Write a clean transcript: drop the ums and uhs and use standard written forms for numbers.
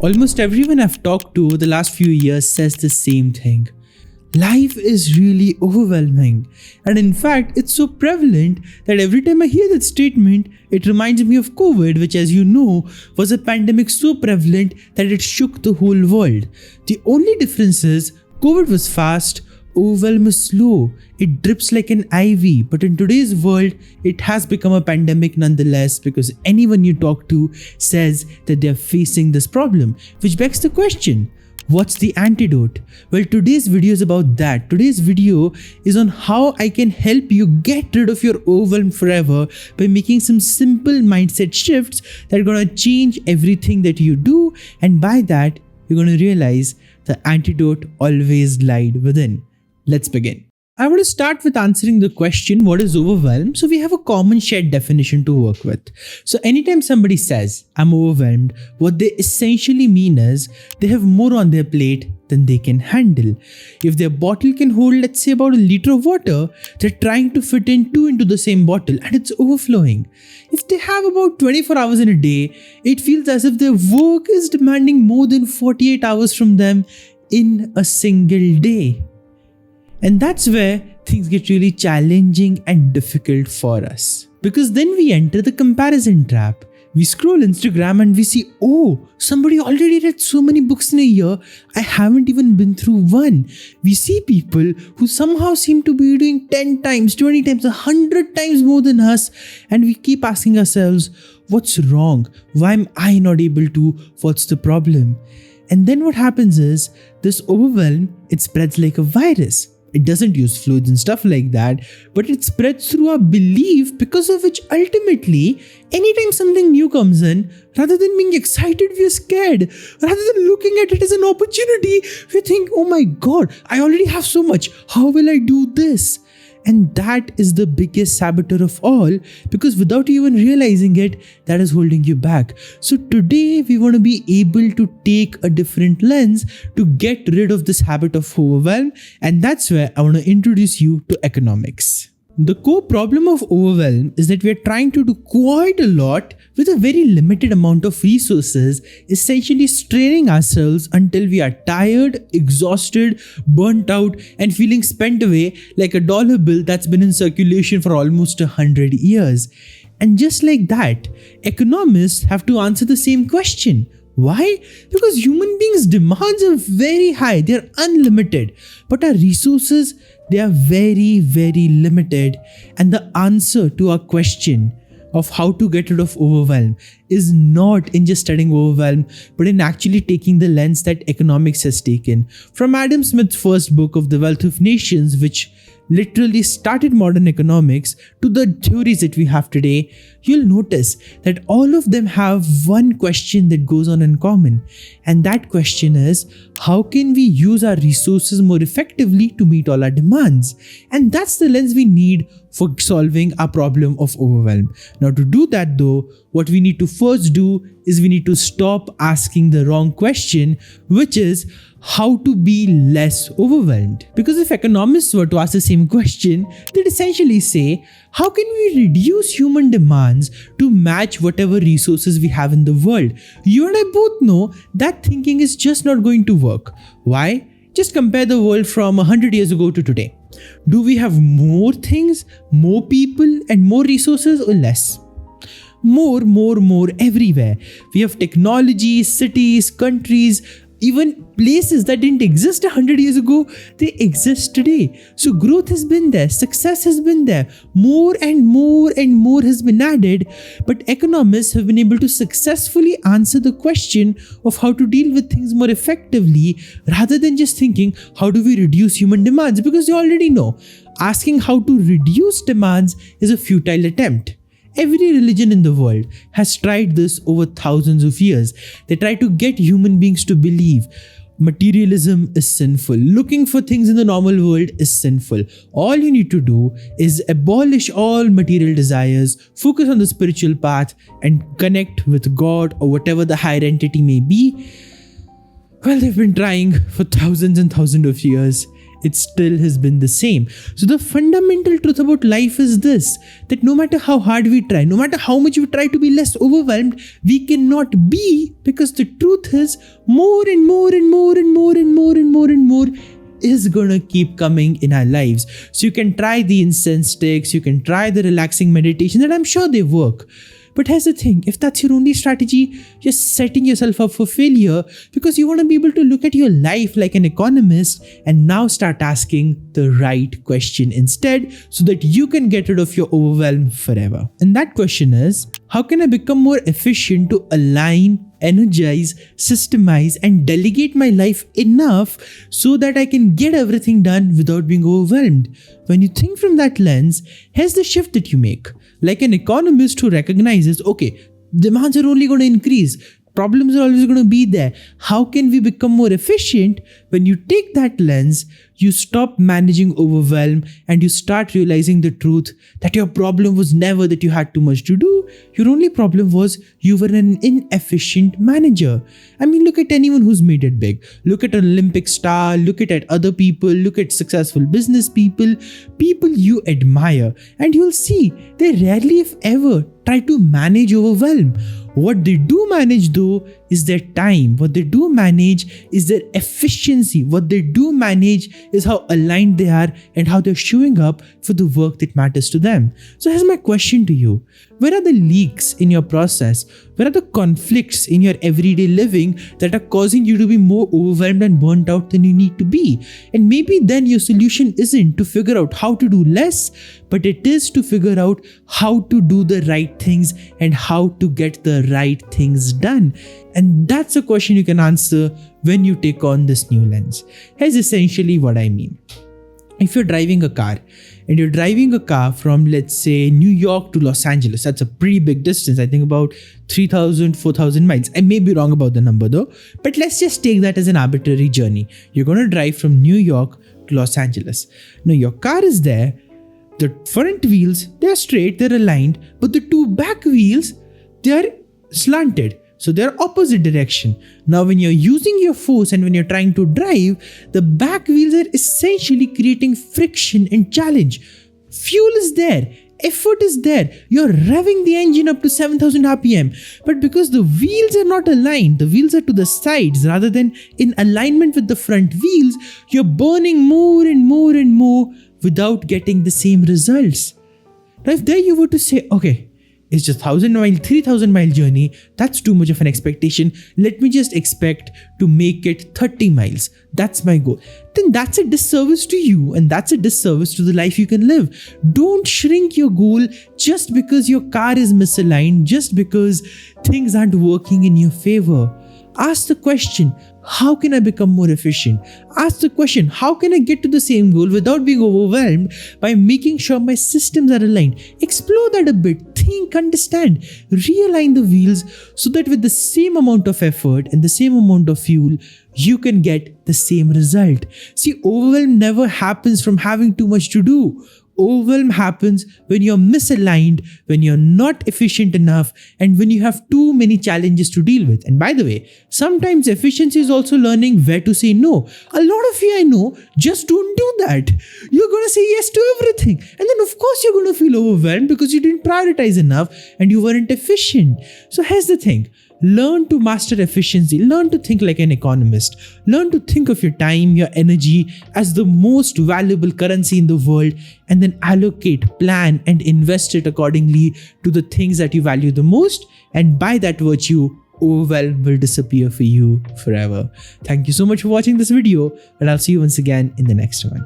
Almost everyone I've talked to over the last few years says the same thing. Life is really overwhelming, and in fact, it's so prevalent that every time I hear that statement, it reminds me of COVID, which, as you know, was a pandemic so prevalent that it shook the whole world. The only difference is COVID was fast, overwhelm is slow, it drips like an IV, but in today's world, it has become a pandemic nonetheless because anyone you talk to says that they're facing this problem, which begs the question, what's the antidote? Well, today's video is about that. Today's video is on how I can help you get rid of your overwhelm forever by making some simple mindset shifts that are gonna change everything that you do, and by that, you're gonna realize the antidote always lied within. Let's begin. I want to start with answering the question, what is overwhelm? So we have a common shared definition to work with. So anytime somebody says, I'm overwhelmed, what they essentially mean is they have more on their plate than they can handle. If their bottle can hold, let's say, about a liter of water, they're trying to fit in 2 into the same bottle and it's overflowing. If they have about 24 hours in a day, it feels as if their work is demanding more than 48 hours from them in a single day. And that's where things get really challenging and difficult for us. Because then we enter the comparison trap. We scroll Instagram and we see, oh, somebody already read so many books in a year, I haven't even been through one. We see people who somehow seem to be doing 10 times, 20 times, 100 times more than us, and we keep asking ourselves, what's wrong? Why am I not able to? What's the problem? And then what happens is, this overwhelm, it spreads like a virus. It doesn't use fluids and stuff like that, but it spreads through our belief, because of which ultimately, anytime something new comes in, rather than being excited, we are scared. Rather than looking at it as an opportunity, we think, oh my God, I already have so much. How will I do this? And that is the biggest saboteur of all, because without you even realizing it, that is holding you back. So today we want to be able to take a different lens to get rid of this habit of overwhelm, and that's where I want to introduce you to economics. The core problem of overwhelm is that we are trying to do quite a lot with a very limited amount of resources, essentially straining ourselves until we are tired, exhausted, burnt out, and feeling spent away like a dollar bill that's been in circulation for almost 100 years. And just like that, economists have to answer the same question. Why? Because human beings' demands are very high, they are unlimited, but our resources, they are very, very limited. And the answer to our question of how to get rid of overwhelm is not in just studying overwhelm, but in actually taking the lens that economics has taken. From Adam Smith's first book of The Wealth of Nations, which literally started modern economics, to the theories that we have today, you'll notice that all of them have one question that goes on in common. And that question is, how can we use our resources more effectively to meet all our demands? And that's the lens we need for solving our problem of overwhelm. Now, to do that though, what we need to first do is we need to stop asking the wrong question, which is how to be less overwhelmed. Because if economists were to ask the same question, they'd essentially say, how can we reduce human demands to match whatever resources we have in the world? You and I both know that thinking is just not going to work. Why? Just compare the world from 100 years ago to today. Do we have more things, more people, and more resources, or less? More everywhere. We have technology, cities, countries, even places that didn't exist 100 years ago, they exist today. So growth has been there, success has been there, more and more has been added, but economists have been able to successfully answer the question of how to deal with things more effectively, rather than just thinking, how do we reduce human demands? Because you already know, asking how to reduce demands is a futile attempt. Every religion in the world has tried this over thousands of years. They try to get human beings to believe materialism is sinful. Looking for things in the normal world is sinful. All you need to do is abolish all material desires, focus on the spiritual path, and connect with God or whatever the higher entity may be. Well, they've been trying for thousands and thousands of years, it still has been the same. So the fundamental truth about life is this, that no matter how hard we try, no matter how much we try to be less overwhelmed, we cannot be, because the truth is more and more and more and more and more and more and more is gonna keep coming in our lives. So you can try the incense sticks, you can try the relaxing meditation, and I'm sure they work. But here's the thing, if that's your only strategy, you're setting yourself up for failure, because you want to be able to look at your life like an economist and now start asking the right question instead, so that you can get rid of your overwhelm forever. And that question is, how can I become more efficient to align, energize, systemize, and delegate my life enough so that I can get everything done without being overwhelmed? When you think from that lens, here's the shift that you make. Like an economist who recognizes, okay, demands are only going to increase, problems are always going to be there. How can we become more efficient? When you take that lens, you stop managing overwhelm and you start realizing the truth that your problem was never that you had too much to do. Your only problem was you were an inefficient manager. I mean, look at anyone who's made it big. Look at an Olympic star, look at other people, look at successful business people, people you admire, and you'll see they rarely, if ever, try to manage overwhelm. What they do manage though is their time. What they do manage is their efficiency. What they do manage is how aligned they are and how they're showing up for the work that matters to them. So here's my question to you. Where are the leaks in your process? Where are the conflicts in your everyday living that are causing you to be more overwhelmed and burnt out than you need to be? And maybe then your solution isn't to figure out how to do less, but it is to figure out how to do the right things and how to get the right things done. And that's a question you can answer when you take on this new lens. Here's essentially what I mean. If you're driving a car and you're driving a car from, let's say, New York to Los Angeles, that's a pretty big distance. I think about 3,000, 4,000 miles. I may be wrong about the number though, but let's just take that as an arbitrary journey. You're going to drive from New York to Los Angeles. Now your car is there. The front wheels, they're straight, they're aligned, but the two back wheels, they're slanted. So they're opposite direction. Now when you're using your force and when you're trying to drive, the back wheels are essentially creating friction and challenge. Fuel is there. Effort is there. You're revving the engine up to 7,000 RPM. But because the wheels are not aligned, the wheels are to the sides rather than in alignment with the front wheels, you're burning more and more and more without getting the same results. Now if there you were to say, okay, it's just 1,000 mile, 3,000 mile journey, that's too much of an expectation. Let me just expect to make it 30 miles. That's my goal. Then that's a disservice to you and that's a disservice to the life you can live. Don't shrink your goal just because your car is misaligned, just because things aren't working in your favor. Ask the question, how can I become more efficient? Ask the question, how can I get to the same goal without being overwhelmed by making sure my systems are aligned? Explore that a bit. Think, understand, realign the wheels so that with the same amount of effort and the same amount of fuel, you can get the same result. See, overwhelm never happens from having too much to do. Overwhelm happens when you're misaligned, when you're not efficient enough, and when you have too many challenges to deal with. And by the way, sometimes efficiency is also learning where to say no. A lot of you I know just don't do that. You're going to say yes to everything. And then of course you're going to feel overwhelmed because you didn't prioritize enough and you weren't efficient. So here's the thing. Learn to master efficiency. Learn to think like an economist. Learn to think of your time, your energy as the most valuable currency in the world, and then allocate, plan, and invest it accordingly to the things that you value the most. And by that virtue, overwhelm will disappear for you forever. Thank you so much for watching this video, and I'll see you once again in the next one.